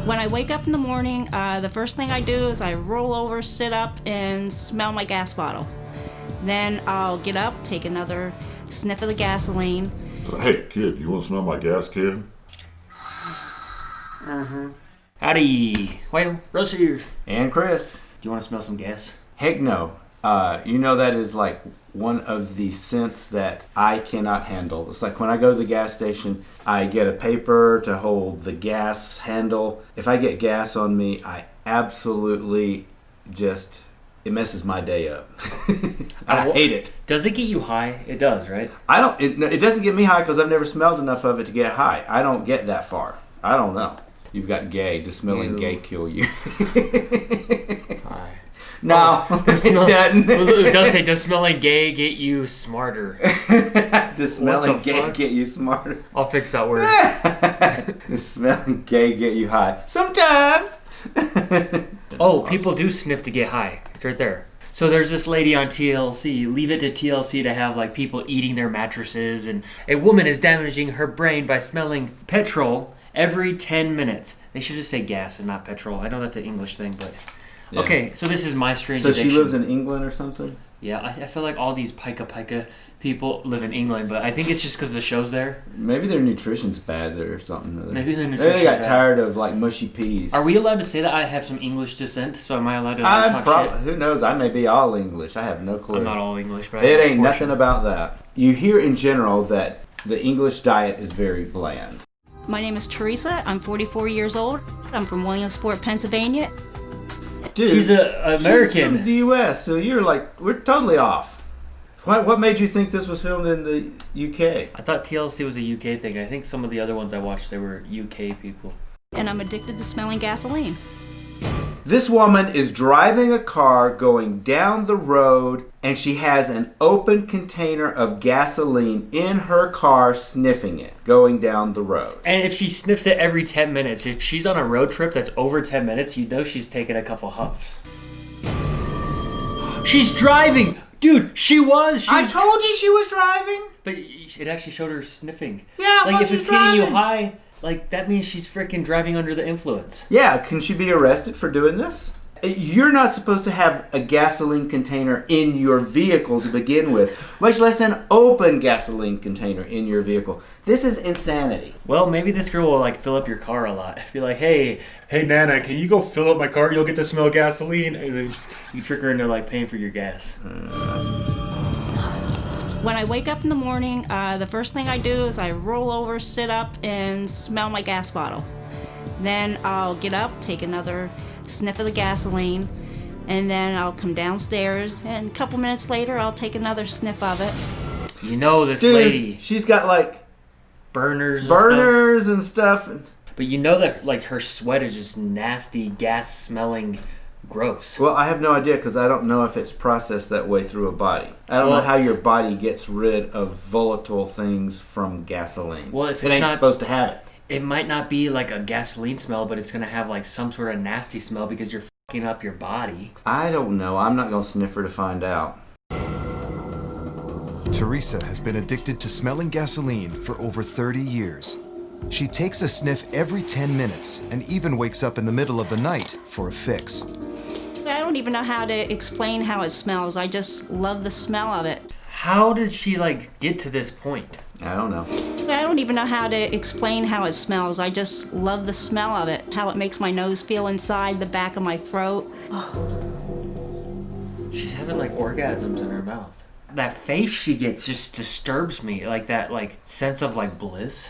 When I wake up in the morning, the first thing I do is I roll over, sit up, and smell my gas bottle. Then I'll get up, take another sniff of the gasoline. Hey, kid, you want to smell my gas can? Howdy. Well, Russ here. And Chris. Do you want to smell some gas? Heck no. You know that is like one of the scents that I cannot handle. It's like when I go to the gas station, I get a paper to hold the gas handle. If I get gas on me, I absolutely just, it messes my day up. I hate it. Does it get you high? It does, right? It doesn't get me high because I've never smelled enough of it to get high. I don't get that far. I don't know. You've got gay. Does smelling gay kill you? High. No, it doesn't. It does say, does smelling gay get you smarter? Does smelling gay get you smarter? I'll fix that word. Does smelling gay get you high? Sometimes. Oh, people do sniff to get high. It's right there. So there's this lady on TLC. Leave it to TLC to have like people eating their mattresses, and a woman is damaging her brain by smelling petrol every 10 minutes. They should just say gas and not petrol. I know that's an English thing, but... Yeah. Okay, so this is my strange addiction. She lives in England or something? Yeah, I feel like all these pica people live in England, but I think it's just because the show's there. Maybe their nutrition's bad or something. Maybe their nutrition's Maybe they got bad. tired of like mushy peas. Are we allowed to say that I have some English descent? So am I allowed to talk shit? Who knows? I may be all English. I have no clue. I'm not all English, but it ain't nothing about that. You hear in general that the English diet is very bland. My name is Teresa. I'm 44 years old. I'm from Williamsport, Pennsylvania. Dude, she's an American. She's from the U.S., so you're like, we're totally off. What made you think this was filmed in the UK? I thought TLC was a UK thing. I think some of the other ones I watched, they were UK people. And I'm addicted to smelling gasoline. This woman is driving a car going down the road, and she has an open container of gasoline in her car, sniffing it, going down the road. And if she sniffs it every 10 minutes, if she's on a road trip that's over 10 minutes, you know she's taking a couple huffs. She's driving! Dude, she was! I told you she was driving! But it actually showed her sniffing. Yeah, like, but if it's getting you high... Like, that means she's freaking driving under the influence. Yeah, can she be arrested for doing this? You're not supposed to have a gasoline container in your vehicle to begin with, much less an open gasoline container in your vehicle. This is insanity. Well, maybe this girl will, like, fill up your car a lot. Be like, hey, Nana, can you go fill up my car? You'll get to smell gasoline. And then you trick her into, like, paying for your gas. When I wake up in the morning, the first thing I do is I roll over, sit up, and smell my gas bottle. Then I'll get up, take another sniff of the gasoline, and then I'll come downstairs, and a couple minutes later, I'll take another sniff of it. You know this lady. She's got, like, burners and stuff. But you know that, like, her sweat is just nasty, gas-smelling... gross. Well, I have no idea because I don't know if it's processed that way through a body. I don't know how your body gets rid of volatile things from gasoline. Well, if it ain't supposed to have it. It might not be like a gasoline smell, but it's going to have like some sort of nasty smell because you're fucking up your body. I don't know. I'm not going to sniff her to find out. Teresa has been addicted to smelling gasoline for over 30 years. She takes a sniff every 10 minutes and even wakes up in the middle of the night for a fix. I don't even know how to explain how it smells. I just love the smell of it. How did she, like, get to this point? I don't know. I don't even know how to explain how it smells. I just love the smell of it. How it makes my nose feel inside the back of my throat. She's having, like, orgasms in her mouth. That face she gets just disturbs me. Like, that, like, sense of, like, bliss.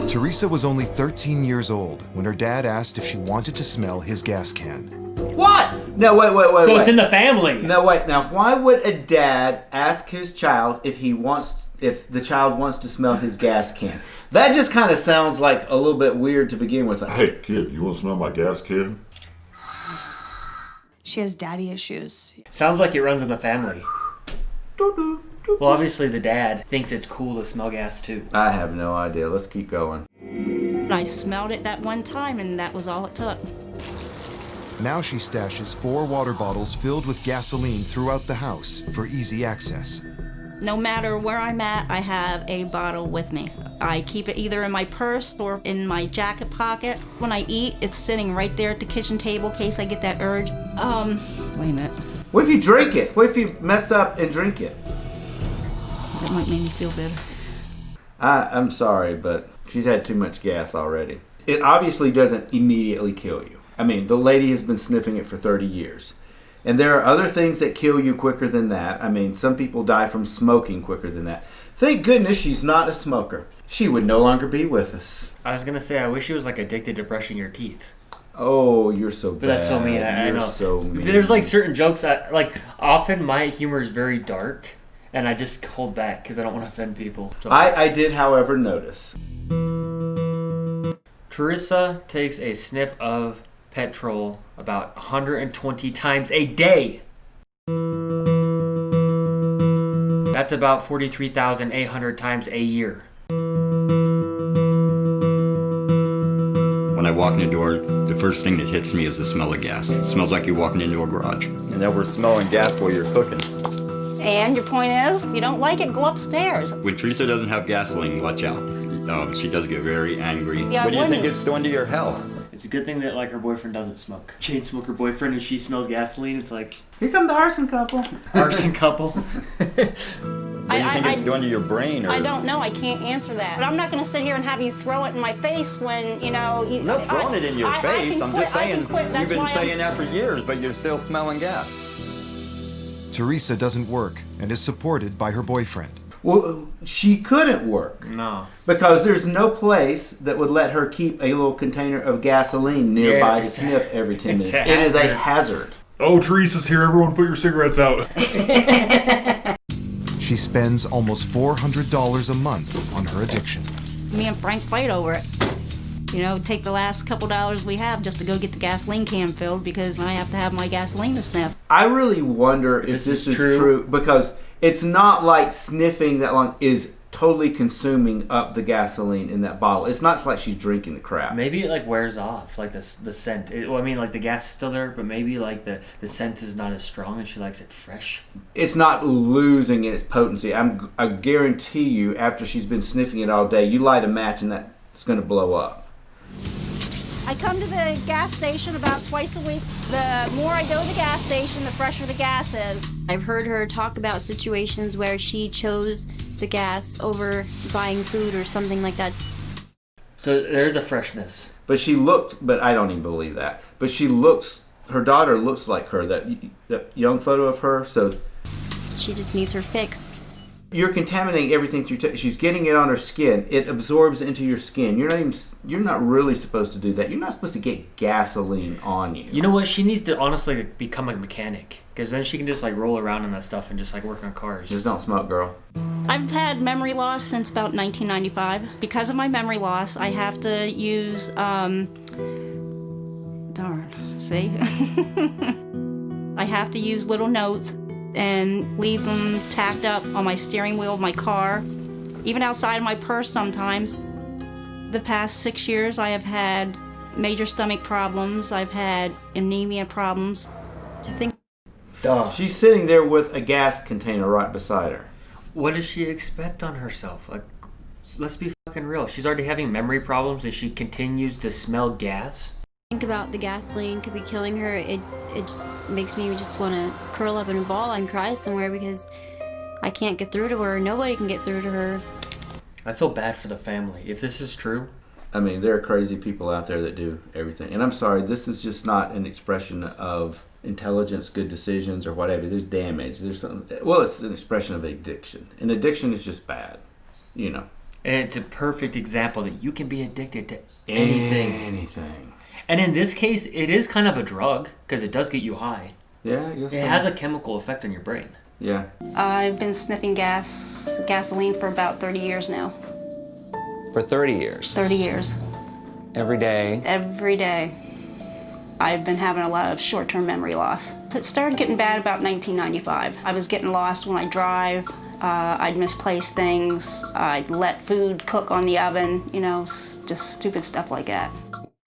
Teresa was only 13 years old when her dad asked if she wanted to smell his gas can. What? No, wait. So it's in the family. No, wait. Now, why would a dad ask his child if the child wants to smell his gas can? That just kind of sounds like a little bit weird to begin with. Hey, kid, you want to smell my gas can? She has daddy issues. Sounds like it runs in the family. Well, obviously the dad thinks it's cool to smell gas too. I have no idea. Let's keep going. I smelled it that one time, and that was all it took. Now she stashes 4 water bottles filled with gasoline throughout the house for easy access. No matter where I'm at, I have a bottle with me. I keep it either in my purse or in my jacket pocket. When I eat, it's sitting right there at the kitchen table in case I get that urge. Wait a minute. What if you drink it? What if you mess up and drink it? That might make me feel better. I'm sorry, but she's had too much gas already. It obviously doesn't immediately kill you. I mean, the lady has been sniffing it for 30 years. And there are other things that kill you quicker than that. I mean, some people die from smoking quicker than that. Thank goodness she's not a smoker. She would no longer be with us. I was gonna say, I wish she was like addicted to brushing your teeth. Oh, you're so bad. But that's so mean. I You're know. so mean. There's like certain jokes that, like, often my humor is very dark, and I just hold back because I don't want to offend people. So. I did, however, notice. Teresa takes a sniff of petrol about 120 times a day. That's about 43,800 times a year. When I walk in the door, the first thing that hits me is the smell of gas. It smells like you're walking into a garage. And now we're smelling gas while you're cooking. And your point is, if you don't like it, go upstairs. When Teresa doesn't have gasoline, watch out. She does get very angry. Yeah, What do you think it's doing to your health? It's a good thing that like her boyfriend doesn't smoke. Chain smoker boyfriend, and she smells gasoline. It's like Here come the arson couple. arson couple. What do you think it's doing to your brain? Or... I don't know. I can't answer that. But I'm not going to sit here and have you throw it in my face when, you know... I'm not throwing it in your face. I'm just saying, you've been saying that for years, but you're still smelling gas. Teresa doesn't work and is supported by her boyfriend. Well, she couldn't work. No. Because there's no place that would let her keep a little container of gasoline nearby Yeah, to it's sniff every 10 it's minutes. a It is a hazard. hazard. Oh, Teresa's here. Everyone put your cigarettes out. She spends almost $400 a month on her addiction. Me and Frank fight over it. You know, take the last couple dollars we have just to go get the gasoline can filled because I have to have my gasoline to sniff. I really wonder if this is true because it's not like sniffing that long is totally consuming up the gasoline in that bottle. It's not like she's drinking the crap. Maybe it like wears off, like the scent. Well, I mean, like the gas is still there, but maybe like the scent is not as strong and she likes it fresh. It's not losing its potency. I guarantee you, after she's been sniffing it all day, you light a match and that's going to blow up. I come to the gas station about twice a week. The more I go to the gas station, the fresher the gas is. I've heard her talk about situations where she chose the gas over buying food or something like that. So there's a freshness. But I don't even believe that. But her daughter looks like her, that young photo of her, so. She just needs her fix. You're contaminating everything she's getting it on her skin. It absorbs into your skin. You're not really supposed to do that. You're not supposed to get gasoline on you. You know what? She needs to honestly become a mechanic because then she can just like roll around in that stuff and just like work on cars. Just don't smoke, girl. I've had memory loss since about 1995. Because of my memory loss, I have to use, see? I have to use little notes and leave them tacked up on my steering wheel of my car, even outside of my purse sometimes. The past 6 years, I have had major stomach problems. I've had anemia problems. To think Duh. She's sitting there with a gas container right beside her. What does she expect on herself? Like, let's be fucking real. She's already having memory problems and she continues to smell gas. think about the gasoline could be killing her. It just makes me just want to curl up in a ball and cry somewhere because I can't get through to her. Nobody can get through to her. I feel bad for the family. If this is true. I mean, there are crazy people out there that do everything. And I'm sorry, this is just not an expression of intelligence, good decisions, or whatever. There's damage. There's something. Well, it's an expression of addiction. And addiction is just bad, you know. And it's a perfect example that you can be addicted to anything. Anything. And in this case, it is kind of a drug because it does get you high. Yeah, I guess It so. has a chemical effect on your brain. Yeah. I've been sniffing gasoline for about 30 years now. For 30 years? 30 years. Every day? Every day. I've been having a lot of short-term memory loss. It started getting bad about 1995. I was getting lost when I drive. I'd misplace things. I'd let food cook on the oven, you know, just stupid stuff like that.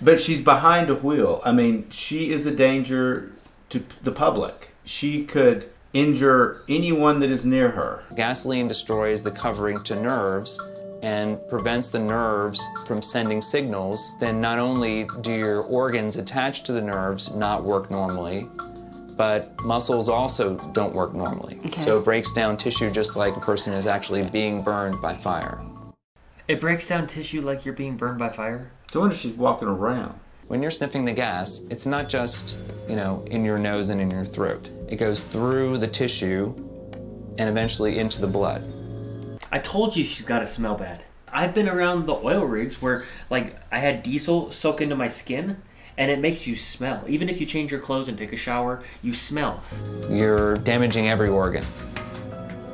But she's behind a wheel. I mean, she is a danger to the public. She could injure anyone that is near her. Gasoline destroys the covering to nerves and prevents the nerves from sending signals, then not only do your organs attached to the nerves not work normally, but muscles also don't work normally. Okay. So it breaks down tissue just like a person is actually being burned by fire. It breaks down tissue like you're being burned by fire? No wonder she's walking around. When you're sniffing the gas, it's not just, in your nose and in your throat. It goes through the tissue and eventually into the blood. I told you she's got to smell bad. I've been around the oil rigs where, like, I had diesel soak into my skin, and it makes you smell. Even if you change your clothes and take a shower, you smell. You're damaging every organ.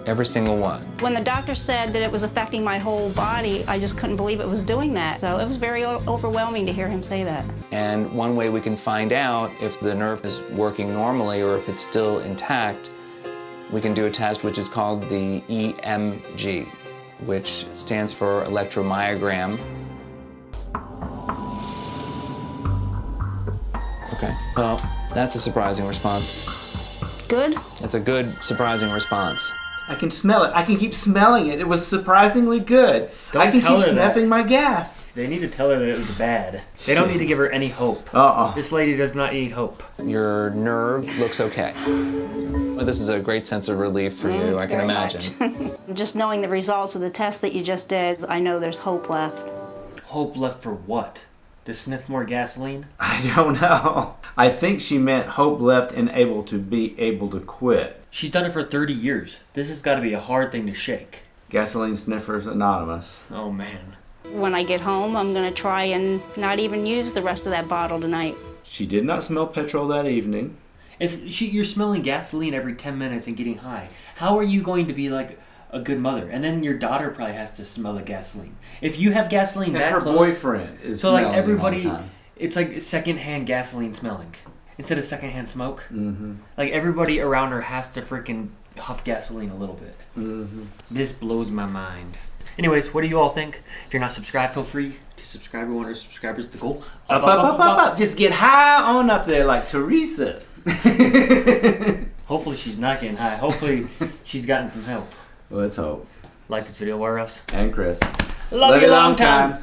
Every single one. When the doctor said that it was affecting my whole body, I just couldn't believe it was doing that. So it was very overwhelming to hear him say that. And one way we can find out if the nerve is working normally or if it's still intact, we can do a test which is called the EMG, which stands for electromyogram. Okay, well, that's a surprising response. Good? That's a good, surprising response. I can smell it. I can keep smelling it. It was surprisingly good. I can keep sniffing my gas. They need to tell her that it was bad. They don't need to give her any hope. This lady does not need hope. Your nerve looks okay. Well, this is a great sense of relief for you, I can imagine. Just knowing the results of the test that you just did, I know there's hope left. Hope left for what? To sniff more gasoline? I don't know. I think she meant hope left and able to quit. She's done it for 30 years. This has got to be a hard thing to shake. Gasoline Sniffers Anonymous. Oh, man. When I get home, I'm going to try and not even use the rest of that bottle tonight. She did not smell petrol that evening. If you're smelling gasoline every 10 minutes and getting high, how are you going to be like a good mother? And then your daughter probably has to smell the gasoline. If you have gasoline that her close... boyfriend is so like smelling everybody, all the time. It's like secondhand gasoline smelling. Instead of secondhand smoke. Mm-hmm. Like everybody around her has to freaking huff gasoline a little bit. Mm-hmm. This blows my mind. Anyways, what do you all think? If you're not subscribed, feel free to subscribe. We want our subscribers to go Up. Just get high on up there like Teresa. Hopefully she's not getting high. Hopefully she's gotten some help. Let's hope. Like this video, Russ. And Chris. Love you long time.